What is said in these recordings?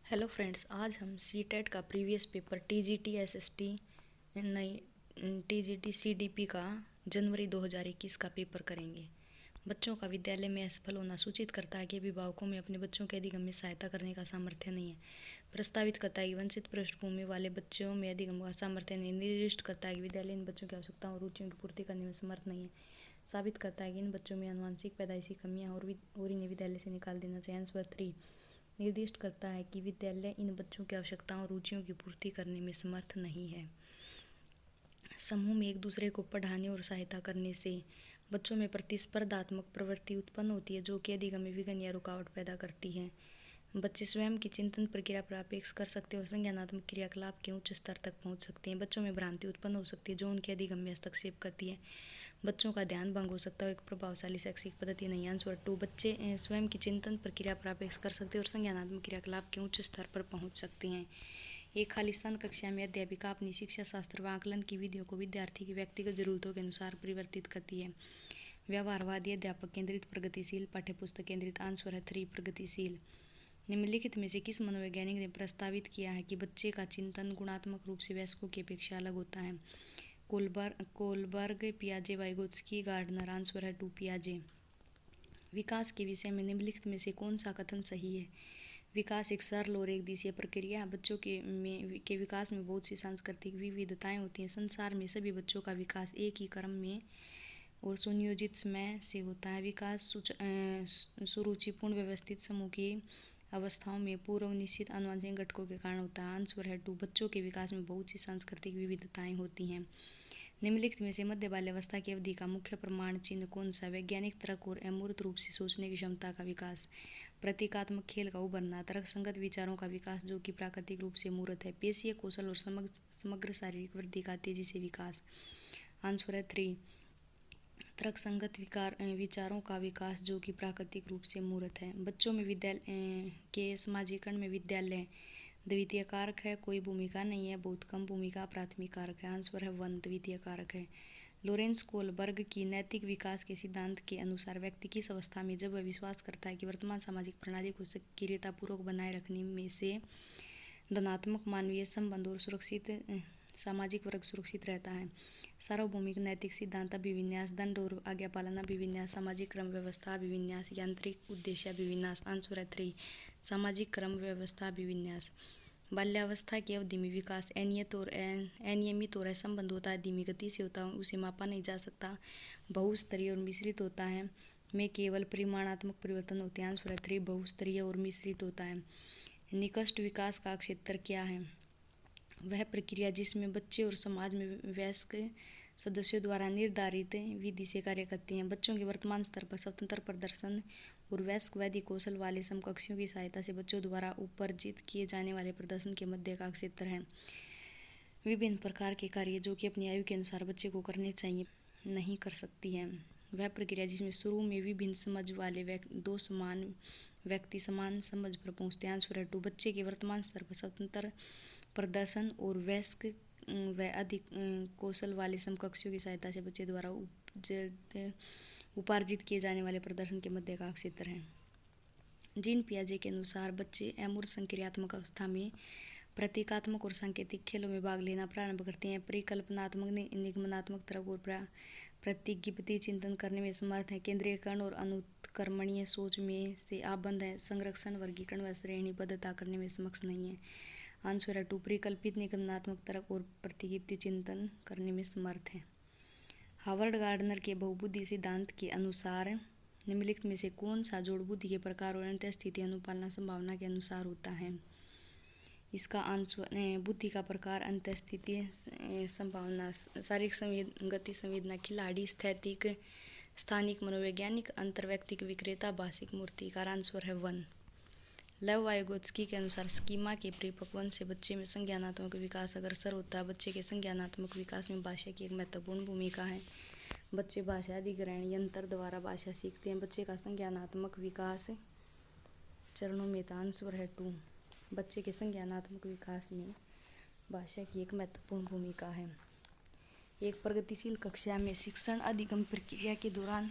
Hello friends, आज हम CTET का प्रीवियस पेपर टीजीटी एसएसटी नहीं टीजीटी सीडीपी का जनवरी 2021 का पेपर करेंगे। बच्चों का विद्यालय में असफल होना सूचित करता है कि अभिभावकों में अपने बच्चों के अधिगम में सहायता करने का सामर्थ्य नहीं है। प्रस्तावित करता है कि वंचित पृष्ठभूमि वाले बच्चों में अधिगम का सामर्थ्य नहीं। निर्दिष्ट करता है कि विद्यालय इन बच्चों की आवश्यकताओं और रुचियों की पूर्ति करने में समर्थ नहीं है। साबित करता है कि इन बच्चों में आनुवंशिक पैदाइशी कमियां और इन्हें विद्यालय से निकाल देना चाहिए। आंसर 3 निर्दिष्ट करता है कि विद्यालय इन बच्चों की आवश्यकताओं और रुचियों की पूर्ति करने में समर्थ नहीं है। समूह में एक दूसरे को पढ़ाने और सहायता करने से बच्चों में प्रतिस्पर्धात्मक प्रवृत्ति उत्पन्न होती है, जो कि अधिगम में विघ्न या रुकावट पैदा करती है। बच्चे स्वयं की चिंतन प्रक्रिया पर अपेक्षा कर सकते हैं और संज्ञानात्मक क्रियाकलाप के उच्च स्तर तक पहुंच सकते हैं। बच्चों में भ्रांति उत्पन्न हो सकती है जो उनके अधिगम में हस्तक्षेप करती है। बच्चों का ध्यान भंग हो सकता है। एक प्रभावशाली शैक्षिक पद्धति नहीं। आंसर 2 बच्चे स्वयं की चिंतन प्रक्रिया पर अपेक्षा कर सकते हैं और संज्ञानात्मक क्रियाकलाप के उच्च स्तर पर पहुंच सकते हैं। एक खालिस्तान कक्षा में अध्यापिका अपनी शिक्षा शास्त्र व आकलन की विधियों को विद्यार्थी की व्यक्तिगत जरूरतों के अनुसार परिवर्तित करती है। व्यवहारवादी अध्यापक केंद्रित, प्रगतिशील, पाठ्यपुस्तक केंद्रित। आंसर है 3 प्रगतिशील। निम्नलिखित में से किस मनोवैज्ञानिक ने प्रस्तावित किया है कि बच्चे का चिंतन गुणात्मक रूप से वयस्कों की अपेक्षा अलग होता है? कोलबर्ग, पियाजे, वाइगोत्स्की, गार्डनर। आंसर है 2 पियाजे। विकास के विषय में निम्नलिखित में से कौन सा कथन सही है? विकास एक सरल और एक दिशीय प्रक्रिया है। बच्चों के विकास में बहुत सी सांस्कृतिक विविधताएं होती हैं। संसार में सभी बच्चों का विकास एक ही क्रम में और सुनियोजित समय से होता है। विकास सुरुचिपूर्ण व्यवस्थित समूह की अवस्थाओं में पूर्व निश्चित आनुवंशिक घटकों के कारण होता है। आंसर है 2 बच्चों के विकास में बहुत सी सांस्कृतिक विविधताएं होती हैं। निम्नलिखित में से मध्य बाल्यावस्था की अवधि का मुख्य प्रमाण चिन्ह कौन सा? वैज्ञानिक तर्क और अमूर्त रूप से सोचने की क्षमता का विकास, प्रतीकात्मक खेल का उभरना, तर्कसंगत विचारों का विकास जो कि प्राकृतिक रूप से मूर्त है, पेशीय कौशल और समग्र शारीरिक वृद्धि का तेजी से विकास। आंसर है 3 तर्कसंगत विचारों का विकास जो कि प्राकृतिक रूप से मूर्त है। बच्चों में विद्यालय के समाजीकरण में विद्यालय द्वितीय कारक है, कोई भूमिका नहीं है, बहुत कम भूमिका प्राथमिक कारक है। आंसर है 1 द्वितीय कारक है। लोरेंस कोलबर्ग की नैतिक विकास के सिद्धांत के अनुसार व्यक्ति किस अवस्था में जब वह विश्वास करता है कि वर्तमान सामाजिक प्रणाली को सक्रियतापूर्वक बनाए रखने में से धनात्मक मानवीय संबंध और सुरक्षित सामाजिक वर्ग सुरक्षित रहता है? सार्वभौमिक नैतिक सिद्धांत अभिविन्यास, दंड और आज्ञा पालन अभिविन्यास, सामाजिक क्रम व्यवस्था अभिविन्यास, यांत्रिक उद्देश्य अभिविन्यास। आंसर है 3 सामाजिक क्रम व्यवस्था अभिविन्यास। बाल्यावस्था की अवधि में विकास अनियमित और असंबद्ध होता है, धीमी गति से होता है, उसे मापा नहीं जा सकता, बहुस्तरीय और मिश्रित होता है, में केवल परिमाणात्मक परिवर्तन होते हैं। आंसर है 3 बहुस्तरीय और मिश्रित होता है। निकृष्ट विकास का क्षेत्र क्या है? वह प्रक्रिया जिसमें बच्चे और समाज में वयस्क सदस्यों द्वारा निर्धारित विधि से कार्य करते हैं। बच्चों के वर्तमान स्तर पर स्वतंत्र प्रदर्शन और वयस्कवादी कौशल वाले समकक्षों की सहायता से बच्चों द्वारा उपार्जित किए जाने वाले प्रदर्शन के मध्य का क्षेत्र है। विभिन्न प्रकार के कार्य जो कि अपनी आयु के अनुसार बच्चे को करने चाहिए नहीं कर सकती है। वह प्रक्रिया जिसमें शुरू में विभिन्न समझ वाले दो समान व्यक्ति समान समझ पर पहुँचते हैं। आंसर है 2 बच्चे के वर्तमान स्तर पर स्वतंत्र प्रदर्शन और वयस्क व अधिक कौशल वाले समकक्षों की सहायता से बच्चे द्वारा उपार्जित किए जाने वाले प्रदर्शन के मध्य का क्षेत्र है। जीन पियाजे के अनुसार बच्चे अमूर्त संक्रियात्मक अवस्था में प्रतीकात्मक और सांकेतिक खेलों में भाग लेना प्रारंभ करते हैं। परिकल्पनात्मक, निगमनात्मक तर्क और प्रतिज्ञित चिंतन करने में समर्थ है। केंद्रीयकरण और अनुत्क्रमणीय सोच में से आबंध है। संरक्षण, वर्गीकरण व श्रेणीबद्धता करने में सक्षम नहीं है। आंसर है 2 परिकल्पित, निगमनात्मक तर्क और प्रतिज्ञित चिंतन करने में समर्थ है। हावर्ड गार्डनर के बहुबुद्धि सिद्धांत के अनुसार निम्नलिखित में से कौन सा जोड़ बुद्धि के प्रकार और अंतःस्थिति अनुपालना संभावना के अनुसार होता है? इसका आंसर बुद्धि का प्रकार, अंतःस्थिति, संभावना, शारीरिक गति संवेदना, खिलाड़ी, स्थैतिक, स्थानिक, मनोवैज्ञानिक, अंतर्वैयक्तिक, विक्रेता, भाषिक, मूर्तिकार। आंसर है 1। लेव वाइगोत्स्की के अनुसार स्कीमा के परिपक्वन से बच्चे में संज्ञानात्मक विकास अग्रसर होता है। बच्चे के संज्ञानात्मक विकास में भाषा की एक महत्वपूर्ण भूमिका है। बच्चे भाषा अधिग्रहण यंत्र द्वारा भाषा सीखते हैं। बच्चे का संज्ञानात्मक विकास चरणों में था। आंसर है 2 बच्चे के संज्ञानात्मक विकास में भाषा की एक महत्वपूर्ण भूमिका है। एक प्रगतिशील कक्षा में शिक्षण अधिगम प्रक्रिया के दौरान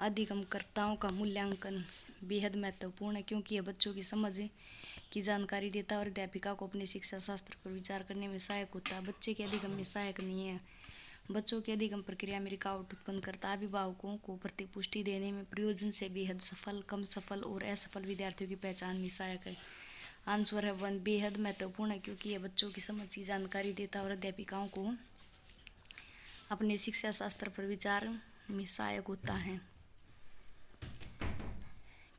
अधिगमकर्ताओं का मूल्यांकन बेहद महत्वपूर्ण है, क्योंकि यह बच्चों की समझ की जानकारी देता है और अध्यापिका को अपने शिक्षा शास्त्र पर विचार करने में सहायक होता है। बच्चे के अधिगम में सहायक नहीं है, बच्चों की अधिगम प्रक्रिया में रुकावट उत्पन्न करता है। अभिभावकों को प्रतिपुष्टि देने में प्रयोजन से बेहद सफल, कम सफल और असफल विद्यार्थियों की पहचान में सहायक है। आंसर है 1, बेहद महत्वपूर्ण है, क्योंकि यह बच्चों की समझ की जानकारी देता है और अध्यापिकाओं को अपने शिक्षा शास्त्र पर विचार में सहायक होता है।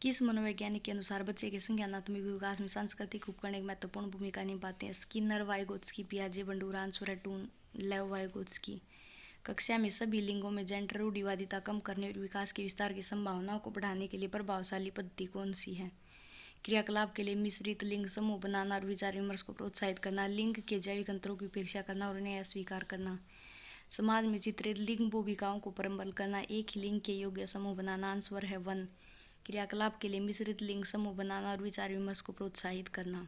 किस मनोवैज्ञानिक के अनुसार बच्चे के संज्ञानात्मक विकास में सांस्कृतिक उपकरण एक महत्वपूर्ण भूमिका निभाते हैं? स्किनर, वाइगोत्स्की, पियाजे, बंडूरा। आंसर है 2, लेव वाइगोत्स्की। कक्षा में सभी लिंगों में जेंडर रूढ़िवादिता कम करने और विकास के विस्तार की संभावनाओं को बढ़ाने के लिए प्रभावशाली पद्धति कौन सी है? क्रियाकलाप के लिए मिश्रित लिंग समूह बनाना और विचार विमर्श को प्रोत्साहित करना, लिंग के जैविक अंतरों की उपेक्षा करना और उन्हें अस्वीकार करना, समाज में चित्रित लिंग भूमिकाओं को प्रबल करना, एक ही लिंग के योग्य समूह बनाना। आंसर है 1, क्रियाकलाप के लिए मिश्रित लिंग समूह बनाना और विचार विमर्श को प्रोत्साहित करना।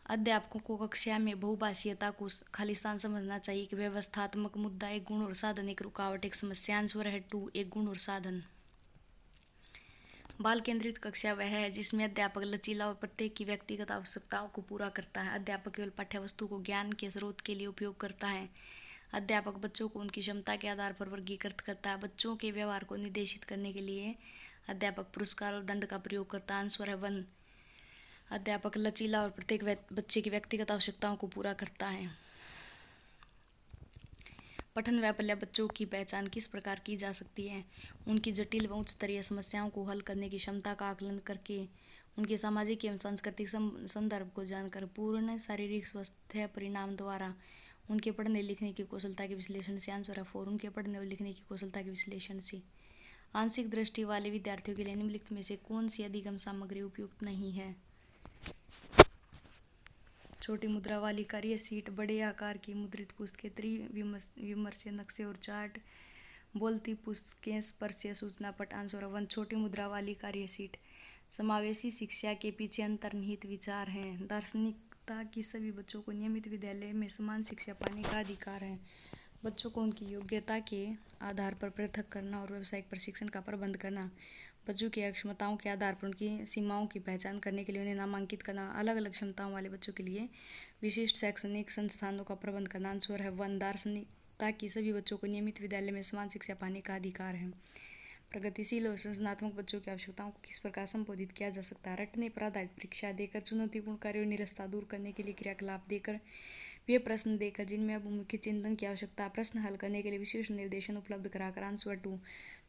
अध्यापकों को कक्षा में बहुभाषीयता को खालिस्तान समझना चाहिए कि व्यवस्थात्मक मुद्दा एक गुण और साधन, एक रुकावट, एक समस्या। आंसर है 2, एक गुण और साधन। बाल केंद्रित कक्षा वह है जिसमें अध्यापक लचीला और प्रत्येक की व्यक्तिगत आवश्यकताओं को पूरा करता है। अध्यापक केवल पाठ्यवस्तु को ज्ञान के स्रोत के लिए उपयोग करता है। अध्यापक बच्चों को उनकी क्षमता के आधार पर वर्गीकृत करता है। बच्चों के व्यवहार को निर्देशित करने के लिए अध्यापक पुरस्कार और दंड का प्रयोग करता है। आंसर है 1, अध्यापक लचीला और प्रत्येक बच्चे की व्यक्तिगत आवश्यकताओं को पूरा करता है। पठन वैफल्य बच्चों की पहचान किस प्रकार की जा सकती है? उनकी जटिल व उच्च स्तरीय समस्याओं को हल करने की क्षमता का आकलन करके, उनके सामाजिक एवं सांस्कृतिक संदर्भ को जानकर, पूर्ण शारीरिक स्वास्थ्य परिणाम द्वारा, उनके पढ़ने लिखने की कौशलता के विश्लेषण से। आंसर है 4, उनके पढ़ने और लिखने की कौशलता के विश्लेषण से। आंशिक दृष्टि वाले विद्यार्थियों के लिए निम्नलिखित में से कौन सी अधिगम सामग्री उपयुक्त नहीं है? छोटी मुद्रा वाली कार्य शीट, बड़े आकार की मुद्रित पुस्तकें, त्रिविमर्शीय नक्शे और चार्ट, बोलती पुस्तकें, स्पर्शीय सूचना पट। आंसर 1, छोटी मुद्रा वाली कार्य शीट। समावेशी शिक्षा के पीछे अंतर्निहित विचार हैं। दार्शनिकता की सभी बच्चों को नियमित विद्यालय में समान शिक्षा पाने का अधिकार है। बच्चों को उनकी योग्यता के आधार पर पृथक करना और व्यावसायिक प्रशिक्षण का प्रबंध करना, बच्चों की क्षमताओं के आधार पर उनकी सीमाओं की पहचान करने के लिए उन्हें नामांकित करना, अलग अलग क्षमताओं वाले बच्चों के लिए विशिष्ट शैक्षणिक संस्थानों का प्रबंध करना। आंसर है 1, दार्शनिकता की सभी बच्चों को नियमित विद्यालय में समान शिक्षा पाने का अधिकार है। प्रगतिशील और सृजनात्मक बच्चों की आवश्यकताओं को किस प्रकार संबोधित किया जा सकता है? रटने पर आधारित परीक्षा देकर, चुनौतीपूर्ण कार्य और निरस्ता दूर करने के लिए क्रियाकलाप देकर, वे प्रश्न देकर जिनमें बहुमुखी चिंतन की आवश्यकता, प्रश्न हल करने के लिए विशेष निर्देशन उपलब्ध कराकर। आंसर 2,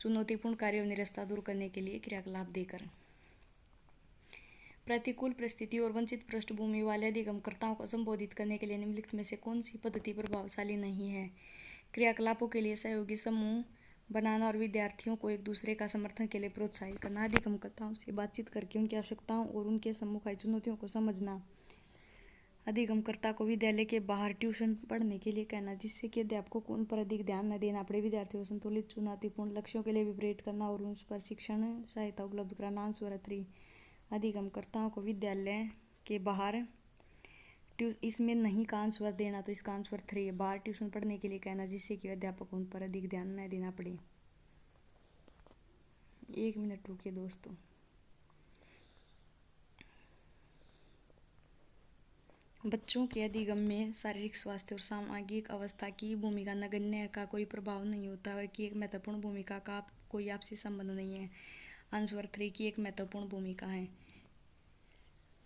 चुनौतीपूर्ण कार्य और निरस्ता दूर करने के लिए क्रियाकलाप देकर। प्रतिकूल परिस्थितियों और वंचित पृष्ठभूमि वाले अधिगमकर्ताओं को संबोधित करने के लिए निम्नलिखित में से कौन सी पद्धति प्रभावशाली नहीं है? क्रियाकलापों के लिए सहयोगी समूह बनाना और विद्यार्थियों को एक दूसरे का समर्थन के लिए प्रोत्साहित करना, अधिगमकर्ताओं से बातचीत करके उनकी आवश्यकताओं और उनके सम्मुखीन चुनौतियों को समझना, अधिगमकर्ता को विद्यालय के बाहर ट्यूशन पढ़ने के लिए कहना जिससे कि अध्यापकों को उन पर अधिक ध्यान न देना पड़े, विद्यार्थियों को संतुलित चुनौतीपूर्ण लक्ष्यों के लिए विपरीत करना और उन पर शिक्षण सहायता उपलब्ध कराना। आंसर 3, अधिगमकर्ताओं को विद्यालय के बाहर इसमें नहीं का आंसर देना, तो इसका आंसर 3 है, बाहर ट्यूशन पढ़ने के लिए कहना जिससे कि अध्यापक को उन पर अधिक ध्यान न देना पड़े। 1 मिनट रुकिए दोस्तों। बच्चों के अधिगम में शारीरिक स्वास्थ्य और सामाजिक अवस्था की भूमिका नगण्य का कोई प्रभाव नहीं होता और की एक महत्वपूर्ण भूमिका का कोई आपसी संबंध नहीं है। आंसर 3 की एक महत्वपूर्ण भूमिका है।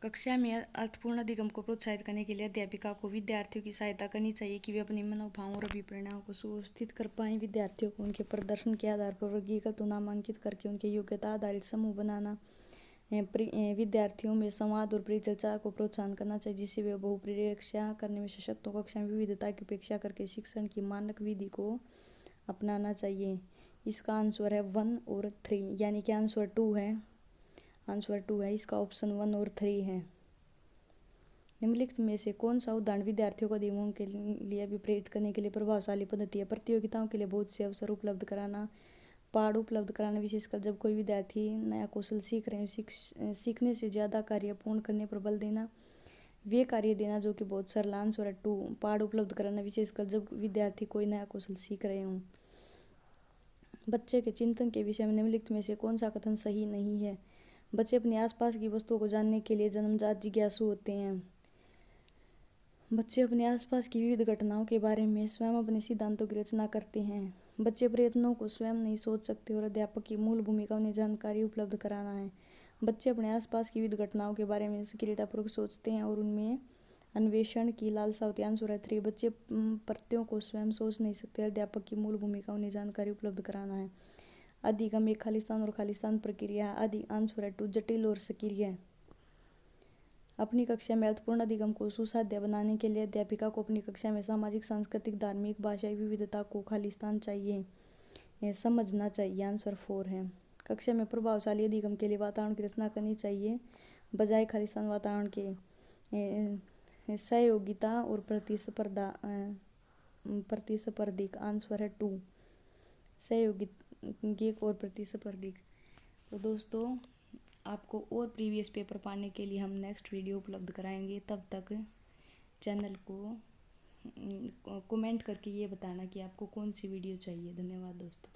कक्षा में अर्थपूर्ण अधिगम को प्रोत्साहित करने के लिए अध्यापिका को विद्यार्थियों की सहायता करनी चाहिए कि वे अपने मनोभावों और अभिप्रायों को सुव्यवस्थित कर पाएं। विद्यार्थियों को उनके प्रदर्शन के आधार पर वर्गीकृत और नामांकित करके उनके योग्यता आधारित समूह बनाना, विद्यार्थियों में संवाद और परिचर्चा को प्रोत्साहन करना चाहिए जिससे वे बहुपरीक्षा करने में सशक्त हो। कक्षा में विविधता की उपेक्षा करके शिक्षण की मानक विधि को अपनाना चाहिए। इसका आंसर है 1 और 3, यानी कि आंसर 2 है। आंसर 2 है, इसका ऑप्शन 1 और 3 है। निम्नलिखित में से कौन सा उदाहरण विद्यार्थियों को अधिगम के लिए विपरीत करने के लिए प्रभावशाली पद्धति है? प्रतियोगिताओं के लिए बहुत से अवसर उपलब्ध कराना, पहाड़ उपलब्ध कराना, विशेषकर जब कोई विद्यार्थी नया कौशल सीख रहे हैं, सीखने से ज़्यादा कार्य पूर्ण करने पर बल देना, वे कार्य देना जो कि बहुत सरल। आंसर 2, पहाड़ उपलब्ध कराना, विशेषकर जब विद्यार्थी कोई नया कौशल सीख रहे हों। बच्चे के चिंतन के विषय में निम्नलिखित में से कौन सा कथन सही नहीं है? बच्चे अपने आसपास की वस्तुओं को जानने के लिए जन्मजात जिज्ञासु होते हैं। बच्चे अपने आसपास की विविध घटनाओं के बारे में स्वयं अपने सिद्धांतों की रचना करते हैं। बच्चे प्रयत्नों को स्वयं नहीं सोच सकते और अध्यापक की मूल भूमिका उन्हें जानकारी उपलब्ध कराना है। बच्चे अपने आसपास की विविध घटनाओं के बारे में सक्रियतापूर्वक सोचते हैं और उनमें अन्वेषण की लालसा होती है। आंसर है 3। बच्चे प्रत्ययों को स्वयं सोच नहीं सकते, अध्यापक की मूल भूमिका उन्हें जानकारी उपलब्ध कराना है। अधिगम एक खालिस्तान और खालिस्तान प्रक्रिया। आंसर है 2। जटिल और सक्रिय। अपनी कक्षा में अर्थपूर्ण अधिगम को सुसाध्य बनाने के लिए अध्यापिका को अपनी कक्षा में सामाजिक, सांस्कृतिक, धार्मिक, भाषाई विविधता को खालिस्तान चाहिए, समझना चाहिए। आंसर 4 है। कक्षा में प्रभावशाली अधिगम के लिए वातावरण की रचना करनी चाहिए बजाय खालिस्तान वातावरण के। सहयोगिता और प्रतिस्पर्धिक। आंसर है 2। सहयोगिक और प्रतिस्पर्धिक। तो दोस्तों, आपको और प्रीवियस पेपर पाने के लिए हम नेक्स्ट वीडियो उपलब्ध कराएंगे। तब तक चैनल को कमेंट करके ये बताना कि आपको कौन सी वीडियो चाहिए। धन्यवाद दोस्तों।